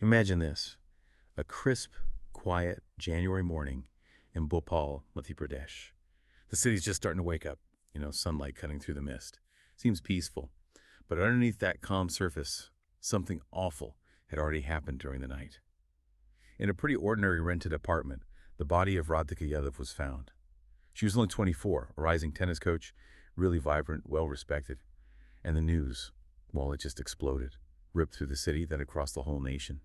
Imagine this, a crisp, quiet January morning in Bhopal, Madhya Pradesh. The city's just starting to wake up, sunlight cutting through the mist. Seems peaceful, but underneath that calm surface, something awful had already happened during the night. In a pretty ordinary rented apartment, the body of Radhika Yadav was found. She was only 24, a rising tennis coach, really vibrant, well-respected. And the news, well, it just exploded, ripped through the city, then across the whole nation.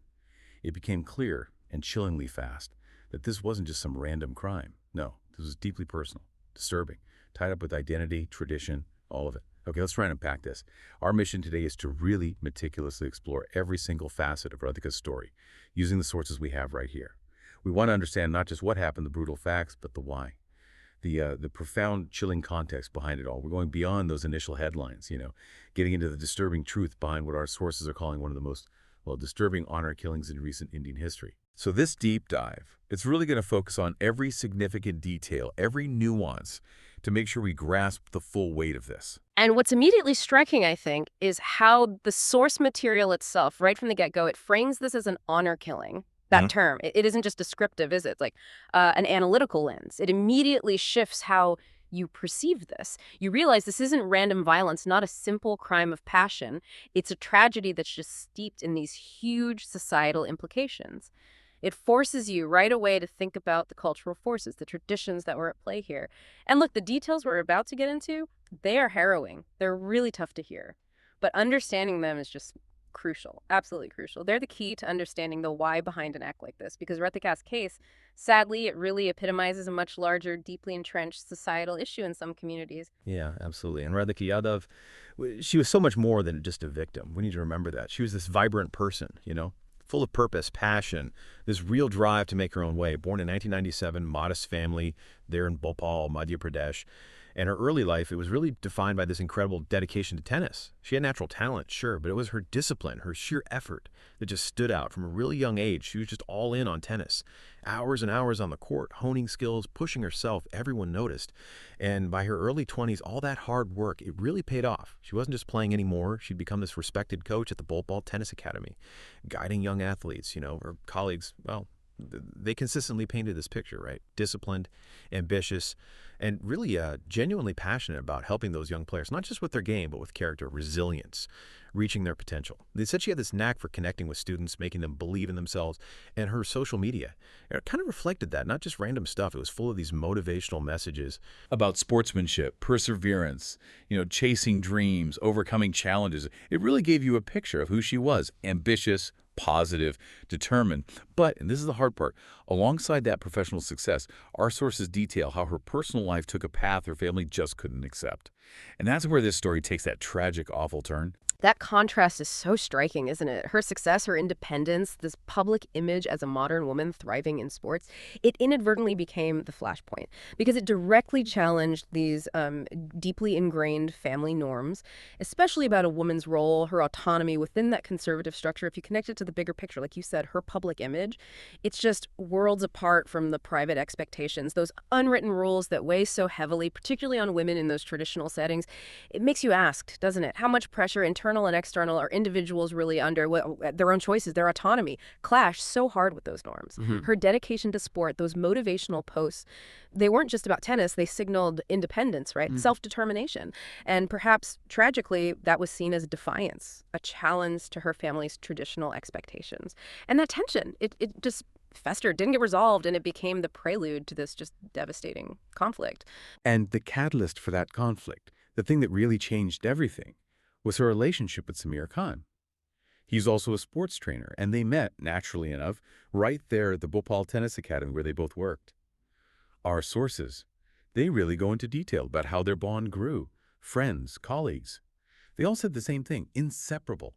It became clear, and chillingly fast, that this wasn't just some random crime. No, this was deeply personal, disturbing, tied up with identity, tradition, all of it. Okay, let's try and unpack this. Our mission today is to really meticulously explore every single facet of Radhika's story, using the sources we have right here. We want to understand not just what happened, the brutal facts, but the why. The profound, chilling context behind it all. We're going beyond those initial headlines, getting into the disturbing truth behind what our sources are calling one of the most, well, disturbing honor killings in recent Indian history. So this deep dive, it's really going to focus on every significant detail, every nuance, to make sure we grasp the full weight of this. And what's immediately striking, I think, is how the source material itself, right from the get-go, it frames this as an honor killing. That term, it isn't just descriptive, is it? It's like an analytical lens. It immediately shifts how you perceive this. You realize this isn't random violence, not a simple crime of passion. It's a tragedy that's just steeped in these huge societal implications. It forces you right away to think about the cultural forces, the traditions that were at play here. And look, the details we're about to get into, they are harrowing. They're really tough to hear. But understanding them is just crucial, absolutely crucial. They're the key to understanding the why behind an act like this, because Ratika's case, sadly, it really epitomizes a much larger, deeply entrenched societal issue in some communities. Yeah, absolutely. And Radhika Yadav, she was so much more than just a victim. We need to remember that. She was this vibrant person, full of purpose, passion, this real drive to make her own way. Born in 1997, modest family there in Bhopal, Madhya Pradesh. And her early life, it was really defined by this incredible dedication to tennis. She had natural talent, sure, but it was her discipline, her sheer effort that just stood out from a really young age. She was just all in on tennis. Hours and hours on the court, honing skills, pushing herself, everyone noticed. And by her early 20s, all that hard work, it really paid off. She wasn't just playing anymore. She'd become this respected coach at the Bhopal Tennis Academy, guiding young athletes, her colleagues, well, they consistently painted this picture, right? Disciplined, ambitious, and really genuinely passionate about helping those young players, not just with their game, but with character, resilience, reaching their potential. They said she had this knack for connecting with students, making them believe in themselves, and her social media, it kind of reflected that, not just random stuff. It was full of these motivational messages About sportsmanship, perseverance, chasing dreams, overcoming challenges. It really gave you a picture of who she was, ambitious, positive, determined. But, and this is the hard part, alongside that professional success, our sources detail how her personal life took a path her family just couldn't accept. And that's where this story takes that tragic, awful turn. That contrast is so striking, isn't it? Her success, her independence, this public image as a modern woman thriving in sports, it inadvertently became the flashpoint because it directly challenged these deeply ingrained family norms, especially about a woman's role, her autonomy within that conservative structure. If you connect it to the bigger picture, like you said, her public image, it's just worlds apart from the private expectations, those unwritten rules that weigh so heavily, particularly on women in those traditional settings. It makes you ask, doesn't it? How much pressure internal and external are individuals really under their own choices, their autonomy, clash so hard with those norms. Her dedication to sport, those motivational posts, they weren't just about tennis. They signaled independence, right? Self-determination. And perhaps tragically, that was seen as defiance, a challenge to her family's traditional expectations. And that tension, it just festered, didn't get resolved, and it became the prelude to this just devastating conflict. And the catalyst for that conflict, the thing that really changed everything, was her relationship with Samir Khan. He's also a sports trainer, and they met, naturally enough, right there at the Bhopal Tennis Academy where they both worked. Our sources, they really go into detail about how their bond grew, friends, colleagues. They all said the same thing, inseparable.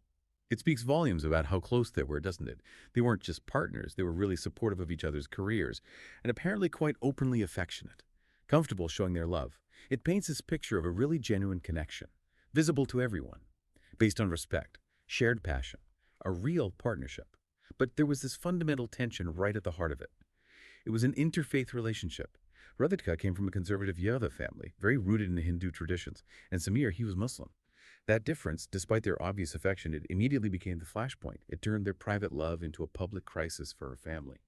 It speaks volumes about how close they were, doesn't it? They weren't just partners, they were really supportive of each other's careers, and apparently quite openly affectionate, comfortable showing their love. It paints this picture of a really genuine connection, visible to everyone, based on respect, shared passion, a real partnership. But there was this fundamental tension right at the heart of it. It was an interfaith relationship. Radhika came from a conservative Yadav family, very rooted in Hindu traditions, and Samir, he was Muslim. That difference, despite their obvious affection, it immediately became the flashpoint. It turned their private love into a public crisis for her family.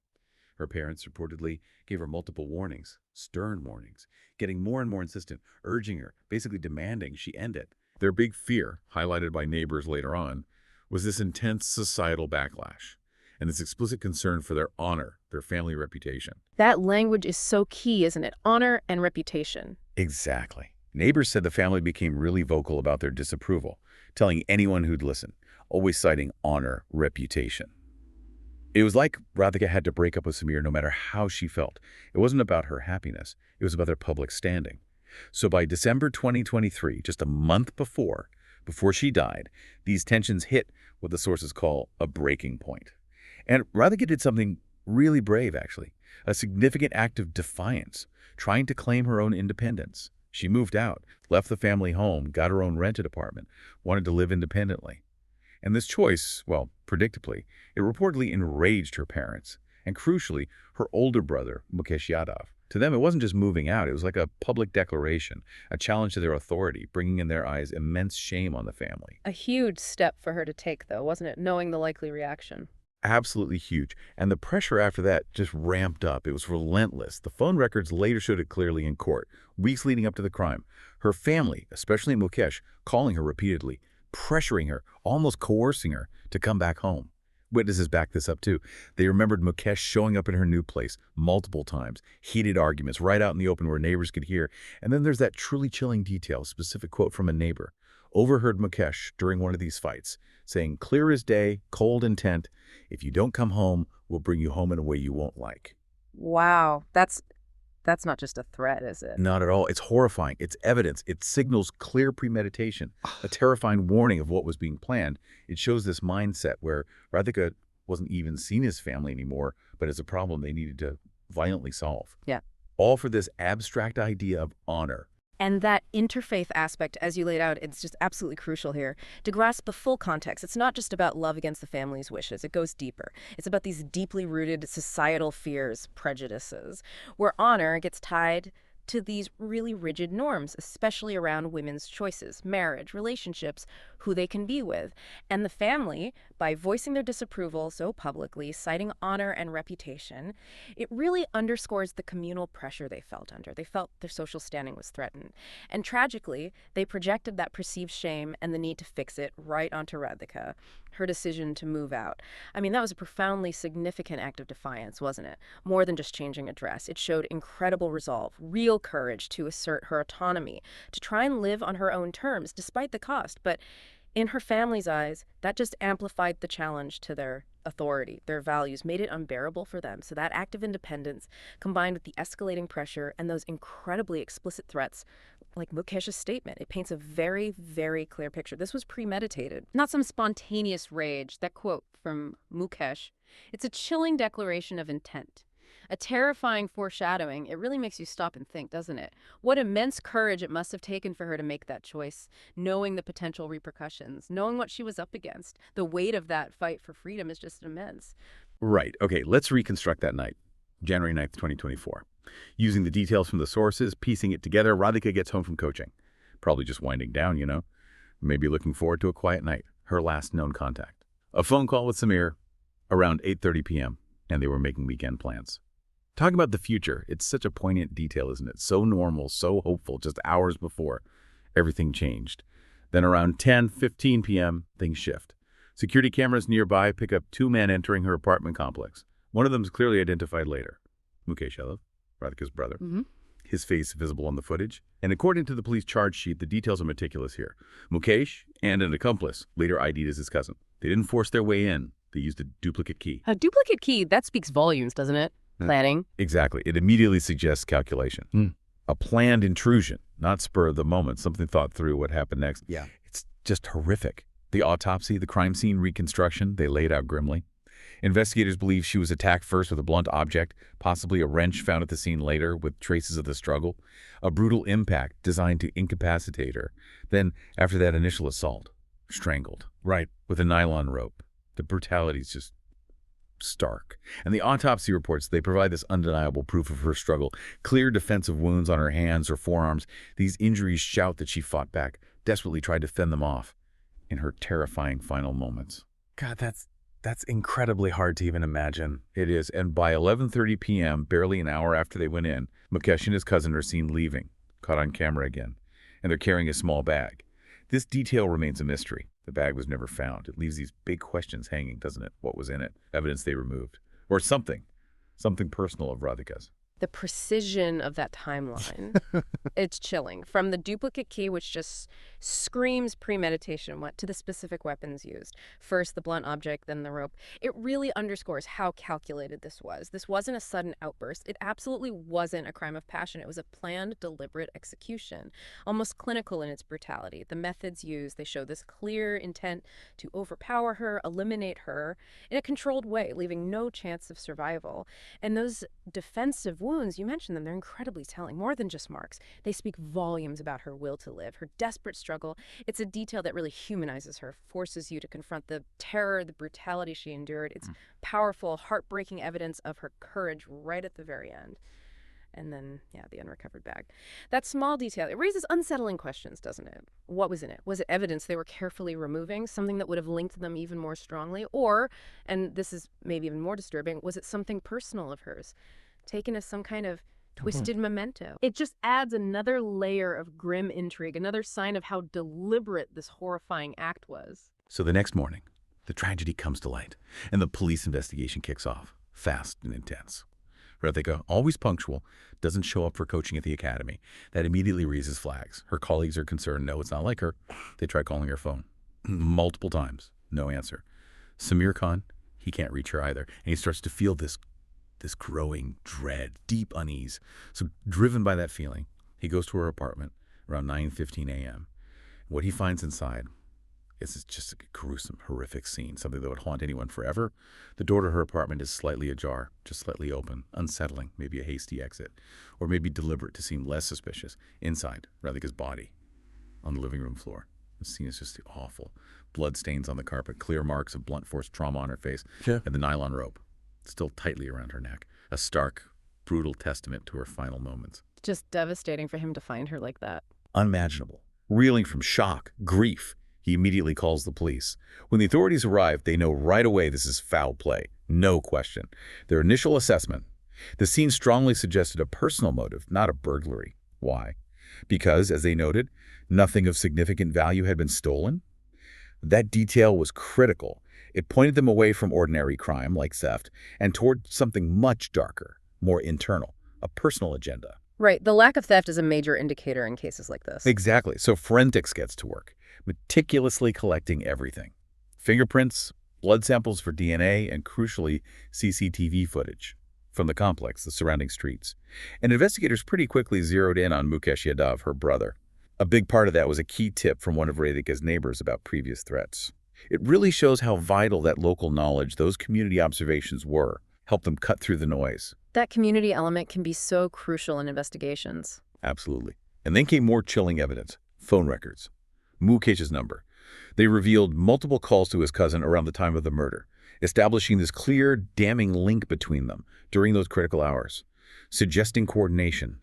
Her parents reportedly gave her multiple warnings, stern warnings, getting more and more insistent, urging her, basically demanding she end it. Their big fear, highlighted by neighbors later on, was this intense societal backlash and this explicit concern for their honor, their family reputation. That language is so key, isn't it? Honor and reputation. Exactly. Neighbors said the family became really vocal about their disapproval, telling anyone who'd listen, always citing honor, reputation. It was like Radhika had to break up with Samir no matter how she felt. It wasn't about her happiness. It was about their public standing. So by December 2023, just a month before she died, these tensions hit what the sources call a breaking point. And Radhika did something really brave, actually, a significant act of defiance, trying to claim her own independence. She moved out, left the family home, got her own rented apartment, wanted to live independently. And this choice, well, predictably, it reportedly enraged her parents, and crucially, her older brother, Mukesh Yadav. To them, it wasn't just moving out, it was like a public declaration, a challenge to their authority, bringing in their eyes immense shame on the family. A huge step for her to take, though, wasn't it? Knowing the likely reaction. Absolutely huge. And the pressure after that just ramped up. It was relentless. The phone records later showed it clearly in court, weeks leading up to the crime. Her family, especially Mukesh, calling her repeatedly, pressuring her, almost coercing her to come back home. Witnesses back this up too. They remembered Mukesh showing up in her new place multiple times, heated arguments right out in the open where neighbors could hear. And then there's that truly chilling detail, a specific quote from a neighbor. Overheard Mukesh during one of these fights, saying, "Clear as day, cold intent, if you don't come home, we'll bring you home in a way you won't like." Wow, that's not just a threat, is it? Not at all. It's horrifying. It's evidence. It signals clear premeditation, a terrifying warning of what was being planned. It shows this mindset where Radhika wasn't even seen as family anymore, but as a problem they needed to violently solve. Yeah. All for this abstract idea of honor. And that interfaith aspect, as you laid out, it's just absolutely crucial here. To grasp the full context, it's not just about love against the family's wishes. It goes deeper. It's about these deeply rooted societal fears, prejudices, where honor gets tied to these really rigid norms, especially around women's choices, marriage, relationships, who they can be with. And the family, by voicing their disapproval so publicly, citing honor and reputation, it really underscores the communal pressure they felt under. They felt their social standing was threatened. And tragically, they projected that perceived shame and the need to fix it right onto Radhika, her decision to move out. I mean, that was a profoundly significant act of defiance, wasn't it? More than just changing a dress. It showed incredible resolve, real courage to assert her autonomy, to try and live on her own terms, despite the cost. But in her family's eyes, that just amplified the challenge to their authority, their values, made it unbearable for them. So that act of independence, combined with the escalating pressure and those incredibly explicit threats, like Mukesh's statement, it paints a very, very clear picture. This was premeditated, not some spontaneous rage. That quote from Mukesh, it's a chilling declaration of intent. A terrifying foreshadowing. It really makes you stop and think, doesn't it? What immense courage it must have taken for her to make that choice, knowing the potential repercussions, knowing what she was up against. The weight of that fight for freedom is just immense. Right. Okay, let's reconstruct that night, January 9th, 2024. Using the details from the sources, piecing it together, Radhika gets home from coaching. Probably just winding down, you know? Maybe looking forward to a quiet night, her last known contact. A phone call with Samir around 8:30 p.m., and they were making weekend plans. Talking about the future, it's such a poignant detail, isn't it? So normal, so hopeful, just hours before. Everything changed. Then around 10:15 p.m., things shift. Security cameras nearby pick up two men entering her apartment complex. One of them is clearly identified later. Mukesh Yadav, Radhika's brother. His face visible on the footage. And according to the police charge sheet, the details are meticulous here. Mukesh and an accomplice, later ID'd as his cousin. They didn't force their way in. They used a duplicate key. A duplicate key, that speaks volumes, doesn't it? Planning. Exactly. It immediately suggests calculation. A planned intrusion, not spur of the moment, something thought through what happened next. Yeah. It's just horrific. The autopsy, the crime scene reconstruction, they laid out grimly. Investigators believe she was attacked first with a blunt object, possibly a wrench found at the scene later with traces of the struggle. A brutal impact designed to incapacitate her. Then, after that initial assault, strangled. Right. With a nylon rope. The brutality is just stark. And the autopsy reports, they provide this undeniable proof of her struggle. Clear defensive wounds on her hands or forearms. These injuries shout that she fought back, desperately tried to fend them off in her terrifying final moments. God, that's incredibly hard to even imagine. It is. And by 11:30 p.m., barely an hour after they went in, Mukesh and his cousin are seen leaving, caught on camera again, and they're carrying a small bag. This detail remains a mystery. The bag was never found. It leaves these big questions hanging, doesn't it? What was in it? Evidence they removed. Or something personal of Radhika's. The precision of that timeline, it's chilling. From the duplicate key, which just screams premeditation, to the specific weapons used. First the blunt object, then the rope. It really underscores how calculated this was. This wasn't a sudden outburst. It absolutely wasn't a crime of passion. It was a planned, deliberate execution, almost clinical in its brutality. The methods used, they show this clear intent to overpower her, eliminate her in a controlled way, leaving no chance of survival. And those defensive wounds, you mentioned them, they're incredibly telling. More than just marks. They speak volumes about her will to live, her desperate struggle. It's a detail that really humanizes her, forces you to confront the terror, the brutality she endured. It's powerful, heartbreaking evidence of her courage right at the very end. And then, yeah, the unrecovered bag. That small detail, it raises unsettling questions, doesn't it? What was in it? Was it evidence they were carefully removing, something that would have linked them even more strongly? Or, and this is maybe even more disturbing, was it something personal of hers, taken as some kind of twisted memento? It just adds another layer of grim intrigue, another sign of how deliberate this horrifying act was. So the next morning, the tragedy comes to light, and the police investigation kicks off, fast and intense. Radhika, always punctual, doesn't show up for coaching at the academy. That immediately raises flags. Her colleagues are concerned. No, it's not like her. They try calling her phone multiple times. No answer. Samir Khan, he can't reach her either. And he starts to feel this growing dread, deep unease. So driven by that feeling, he goes to her apartment around 9:15 a.m. What he finds inside is just a gruesome, horrific scene, something that would haunt anyone forever. The door to her apartment is slightly ajar, just slightly open, unsettling, maybe a hasty exit, or maybe deliberate to seem less suspicious. Inside, Radhika's body on the living room floor. The scene is just awful. Blood stains on the carpet, clear marks of blunt force trauma on her face, and the nylon rope still tightly around her neck. A stark, brutal testament to her final moments. Just devastating for him to find her like that. Unimaginable. Reeling from shock, grief, he immediately calls the police. When the authorities arrive, they know right away this is foul play. No question. Their initial assessment, the scene strongly suggested a personal motive, not a burglary. Why? Because, as they noted, nothing of significant value had been stolen. That detail was critical. It pointed them away from ordinary crime, like theft, and toward something much darker, more internal, a personal agenda. Right. The lack of theft is a major indicator in cases like this. Exactly. So forensics gets to work, meticulously collecting everything. Fingerprints, blood samples for DNA, and crucially, CCTV footage from the complex, the surrounding streets. And investigators pretty quickly zeroed in on Mukesh Yadav, her brother. A big part of that was a key tip from one of Radhika's neighbors about previous threats. It really shows how vital that local knowledge, those community observations were, helped them cut through the noise. That community element can be so crucial in investigations. Absolutely. And then came more chilling evidence, phone records. Mukesh's number. They revealed multiple calls to his cousin around the time of the murder, establishing this clear, damning link between them during those critical hours, suggesting coordination,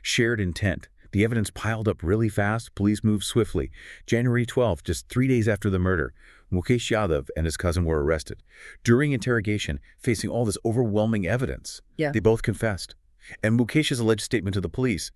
shared intent. The evidence piled up really fast. Police moved swiftly. January 12th, just 3 days after the murder, Mukesh Yadav and his cousin were arrested. During interrogation, facing all this overwhelming evidence, they both confessed. And Mukesh's alleged statement to the police,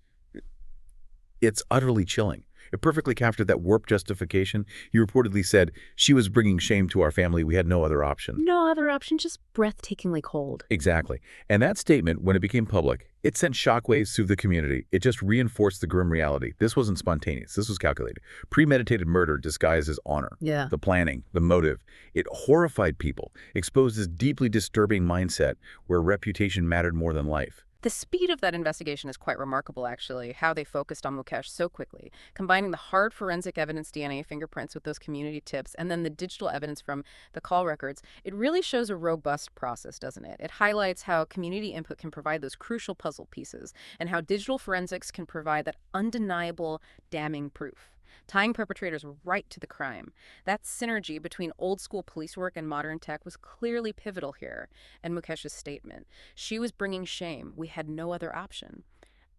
it's utterly chilling. It perfectly captured that warped justification. He reportedly said, she was bringing shame to our family. We had no other option. No other option, just breathtakingly cold. Exactly. And that statement, when it became public, it sent shockwaves through the community. It just reinforced the grim reality. This wasn't spontaneous. This was calculated. Premeditated murder disguised as honor. Yeah. The planning, the motive. It horrified people, exposed this deeply disturbing mindset where reputation mattered more than life. The speed of that investigation is quite remarkable, actually, how they focused on Mukesh so quickly, combining the hard forensic evidence, DNA, fingerprints with those community tips, and then the digital evidence from the call records. It really shows a robust process, doesn't it? It highlights how community input can provide those crucial puzzle pieces, and how digital forensics can provide that undeniable, damning proof, tying perpetrators right to the crime. That synergy between old-school police work and modern tech was clearly pivotal here. And Mukesh's statement, she was bringing shame. We had no other option.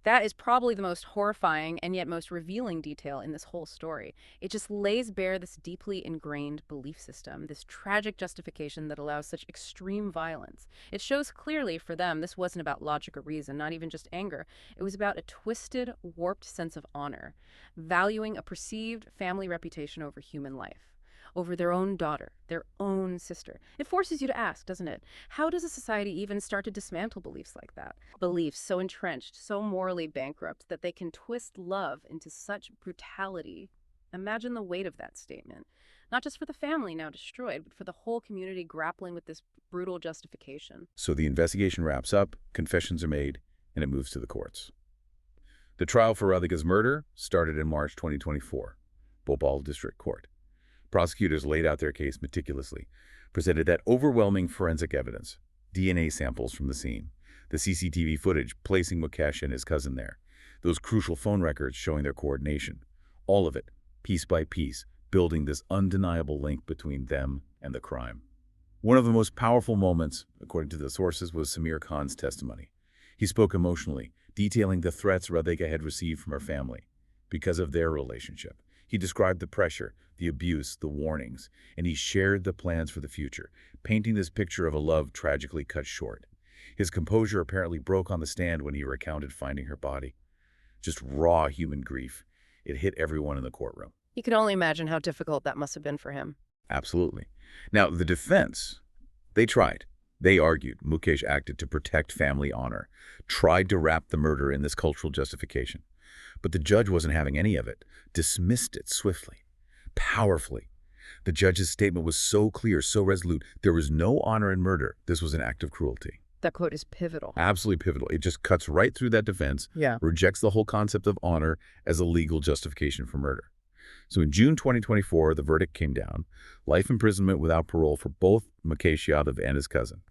That is probably the most horrifying and yet most revealing detail in this whole story. It just lays bare this deeply ingrained belief system, this tragic justification that allows such extreme violence. It shows clearly for them this wasn't about logic or reason, not even just anger. It was about a twisted, warped sense of honor, valuing a perceived family reputation over human life, over their own daughter, their own sister. It forces you to ask, doesn't it? How does a society even start to dismantle beliefs like that? Beliefs so entrenched, so morally bankrupt that they can twist love into such brutality. Imagine the weight of that statement. Not just for the family now destroyed, but for the whole community grappling with this brutal justification. So the investigation wraps up, confessions are made, and it moves to the courts. The trial for Radhika's murder started in March 2024, Bhopal District Court. Prosecutors laid out their case meticulously, presented that overwhelming forensic evidence, DNA samples from the scene, the CCTV footage placing Mukesh and his cousin there, those crucial phone records showing their coordination, all of it, piece by piece, building this undeniable link between them and the crime. One of the most powerful moments, according to the sources, was Samir Khan's testimony. He spoke emotionally, detailing the threats Radhika had received from her family because of their relationship. He described the pressure, the abuse, the warnings, and he shared the plans for the future, painting this picture of a love tragically cut short. His composure apparently broke on the stand when he recounted finding her body. Just raw human grief. It hit everyone in the courtroom. You can only imagine how difficult that must have been for him. Absolutely. Now, the defense, they tried. They argued Mukesh acted to protect family honor, tried to wrap the murder in this cultural justification. But the judge wasn't having any of it, dismissed it swiftly, powerfully. The judge's statement was so clear, so resolute. There was no honor in murder. This was an act of cruelty. That quote is pivotal. Absolutely pivotal. It just cuts right through that defense, rejects the whole concept of honor as a legal justification for murder. So in June 2024, the verdict came down, life imprisonment without parole for both Mukesh Yadav and his cousin.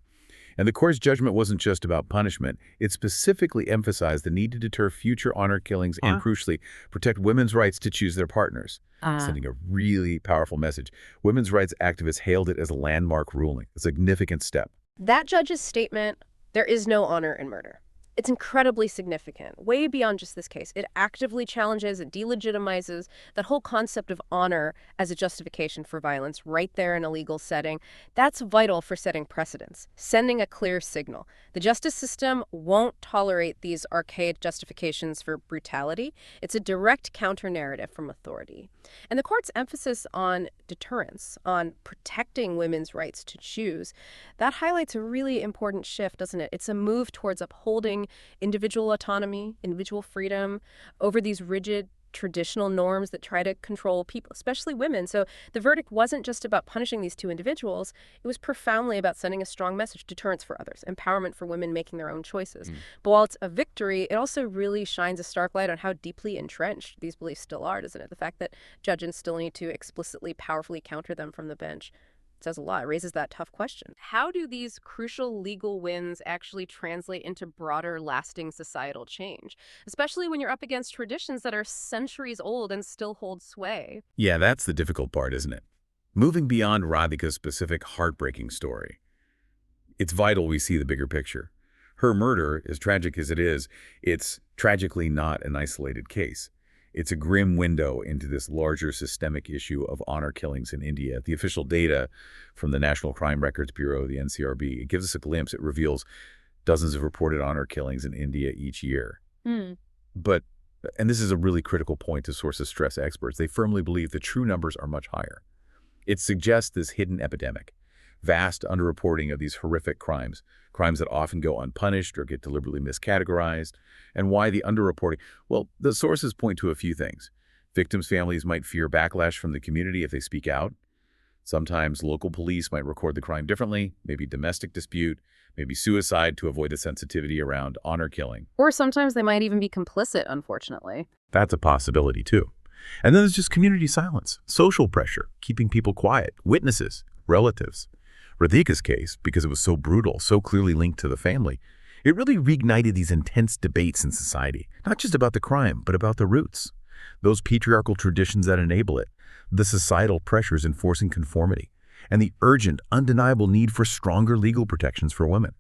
And the court's judgment wasn't just about punishment. It specifically emphasized the need to deter future honor killings and, crucially, protect women's rights to choose their partners, sending a really powerful message. Women's rights activists hailed it as a landmark ruling, a significant step. That judge's statement, there is no honor in murder. It's incredibly significant, way beyond just this case. It actively challenges, it delegitimizes that whole concept of honor as a justification for violence right there in a legal setting. That's vital for setting precedents, sending a clear signal. The justice system won't tolerate these archaic justifications for brutality. It's a direct counter-narrative from authority. And the court's emphasis on deterrence, on protecting women's rights to choose, that highlights a really important shift, doesn't it? It's a move towards upholding individual autonomy, individual freedom over these rigid traditional norms that try to control people, especially women. So the verdict wasn't just about punishing these two individuals. It was profoundly about sending a strong message, deterrence for others, empowerment for women making their own choices. But while it's a victory, it also really shines a stark light on how deeply entrenched these beliefs still are, doesn't it? The fact that judges still need to explicitly, powerfully counter them from the bench says a lot. It raises that tough question. How do these crucial legal wins actually translate into broader, lasting societal change, especially when you're up against traditions that are centuries old and still hold sway? Yeah, that's the difficult part, isn't it? Moving beyond Radhika's specific heartbreaking story, it's vital we see the bigger picture. Her murder, as tragic as it is, it's tragically not an isolated case. It's a grim window into this larger systemic issue of honor killings in India. The official data from the National Crime Records Bureau, the NCRB, it gives us a glimpse. It reveals dozens of reported honor killings in India each year. But, and this is a really critical point to sources stress experts, they firmly believe the true numbers are much higher. It suggests this hidden epidemic, vast underreporting of these horrific crimes, crimes that often go unpunished or get deliberately miscategorized. And why the underreporting? Well, the sources point to a few things. Victims' families might fear backlash from the community if they speak out. Sometimes local police might record the crime differently, maybe domestic dispute, maybe suicide to avoid the sensitivity around honor killing. Or sometimes they might even be complicit, unfortunately. That's a possibility, too. And then there's just community silence, social pressure, keeping people quiet, witnesses, relatives. Radhika's case, because it was so brutal, so clearly linked to the family, it really reignited these intense debates in society, not just about the crime, but about the roots, those patriarchal traditions that enable it, the societal pressures enforcing conformity, and the urgent, undeniable need for stronger legal protections for women.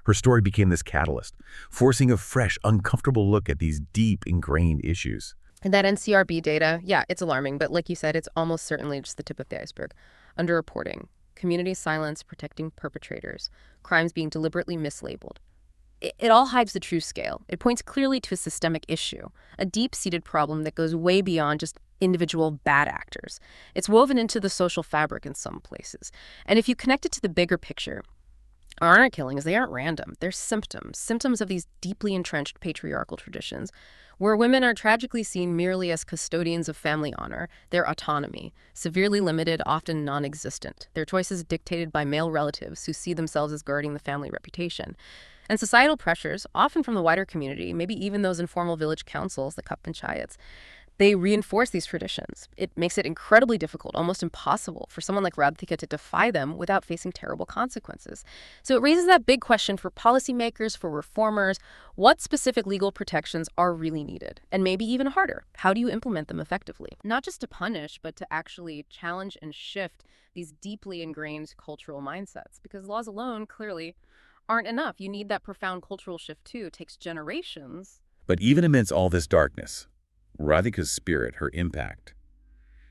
Her story became this catalyst, forcing a fresh, uncomfortable look at these deep, ingrained issues. And that NCRB data, yeah, it's alarming, but like you said, it's almost certainly just the tip of the iceberg. Underreporting, community silence protecting perpetrators, crimes being deliberately mislabeled. It all hides the true scale. It points clearly to a systemic issue, a deep-seated problem that goes way beyond just individual bad actors. It's woven into the social fabric in some places. And if you connect it to the bigger picture, honor killings, they aren't random. They're symptoms of these deeply entrenched patriarchal traditions, where women are tragically seen merely as custodians of family honor, their autonomy, severely limited, often non-existent, their choices dictated by male relatives who see themselves as guarding the family reputation. And societal pressures, often from the wider community, maybe even those informal village councils, the cup panchayats, they reinforce these traditions. It makes it incredibly difficult, almost impossible, for someone like Radhika to defy them without facing terrible consequences. So it raises that big question for policymakers, for reformers: what specific legal protections are really needed? And maybe even harder, how do you implement them effectively? Not just to punish, but to actually challenge and shift these deeply ingrained cultural mindsets. Because laws alone, clearly, aren't enough. You need that profound cultural shift, too. It takes generations. But even amidst all this darkness, Radhika's spirit, her impact,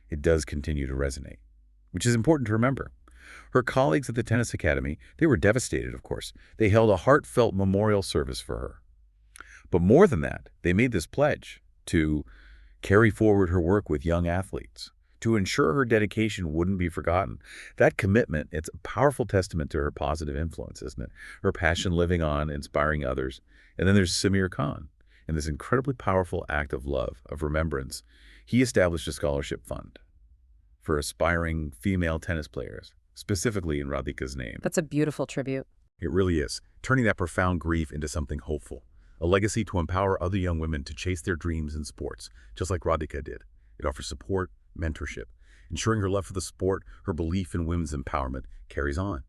it does continue to resonate, which is important to remember. Her colleagues at the tennis academy, they were devastated, of course. They held a heartfelt memorial service for her. But more than that, they made this pledge to carry forward her work with young athletes, to ensure her dedication wouldn't be forgotten. That commitment, it's a powerful testament to her positive influence, isn't it? Her passion living on, inspiring others. And then there's Samir Khan. In this incredibly powerful act of love, of remembrance, he established a scholarship fund for aspiring female tennis players, specifically in Radhika's name. That's a beautiful tribute. It really is, turning that profound grief into something hopeful, a legacy to empower other young women to chase their dreams in sports, just like Radhika did. It offers support, mentorship, ensuring her love for the sport, her belief in women's empowerment carries on.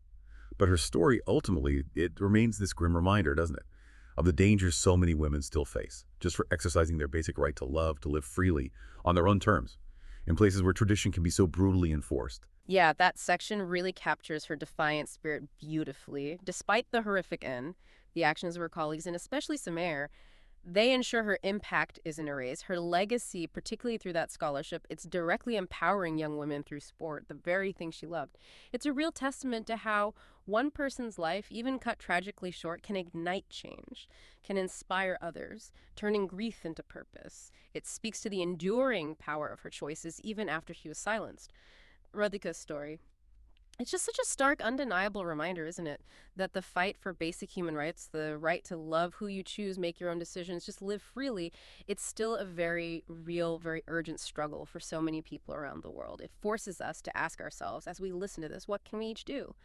But her story, ultimately, it remains this grim reminder, doesn't it, of the dangers so many women still face, just for exercising their basic right to love, to live freely, on their own terms, in places where tradition can be so brutally enforced. Yeah, that section really captures her defiant spirit beautifully. Despite the horrific end, the actions of her colleagues, and especially Samir, they ensure her impact isn't erased. Her legacy, particularly through that scholarship, it's directly empowering young women through sport, the very thing she loved. It's a real testament to how one person's life, even cut tragically short, can ignite change, can inspire others, turning grief into purpose. It speaks to the enduring power of her choices, even after she was silenced. Radhika's story. It's just such a stark, undeniable reminder, isn't it? That the fight for basic human rights, the right to love who you choose, make your own decisions, just live freely, it's still a very real, very urgent struggle for so many people around the world. It forces us to ask ourselves, as we listen to this, what can we each do?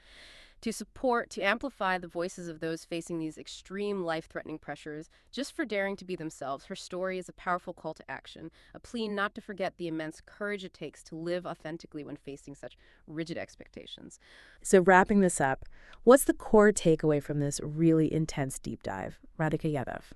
To support, to amplify the voices of those facing these extreme life-threatening pressures, just for daring to be themselves. Her story is a powerful call to action, a plea not to forget the immense courage it takes to live authentically when facing such rigid expectations. So wrapping this up, what's the core takeaway from this really intense deep dive? Radhika Yadav.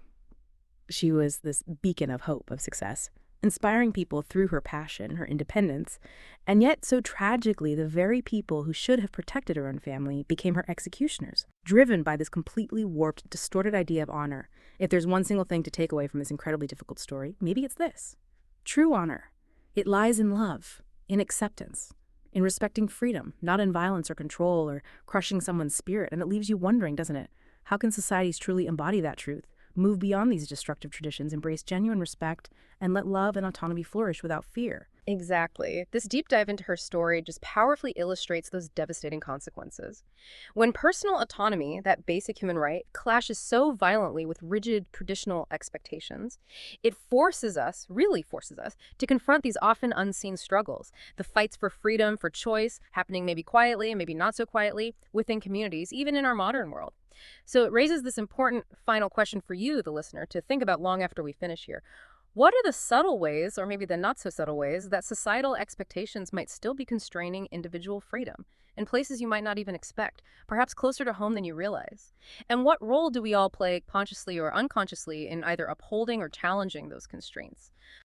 She was this beacon of hope, of success, inspiring people through her passion, her independence. And yet, so tragically, the very people who should have protected her own family became her executioners, driven by this completely warped, distorted idea of honor. If there's one single thing to take away from this incredibly difficult story, maybe it's this. True honor. It lies in love, in acceptance, in respecting freedom, not in violence or control or crushing someone's spirit. And it leaves you wondering, doesn't it? How can societies truly embody that truth? Move beyond these destructive traditions, embrace genuine respect, and let love and autonomy flourish without fear. Exactly. This deep dive into her story just powerfully illustrates those devastating consequences. When personal autonomy, that basic human right, clashes so violently with rigid traditional expectations, it forces us, really forces us, to confront these often unseen struggles. The fights for freedom, for choice, happening maybe quietly, maybe not so quietly, within communities, even in our modern world. So it raises this important final question for you, the listener, to think about long after we finish here. What are the subtle ways, or maybe the not so subtle ways, that societal expectations might still be constraining individual freedom in places you might not even expect, perhaps closer to home than you realize? And what role do we all play, consciously or unconsciously, in either upholding or challenging those constraints?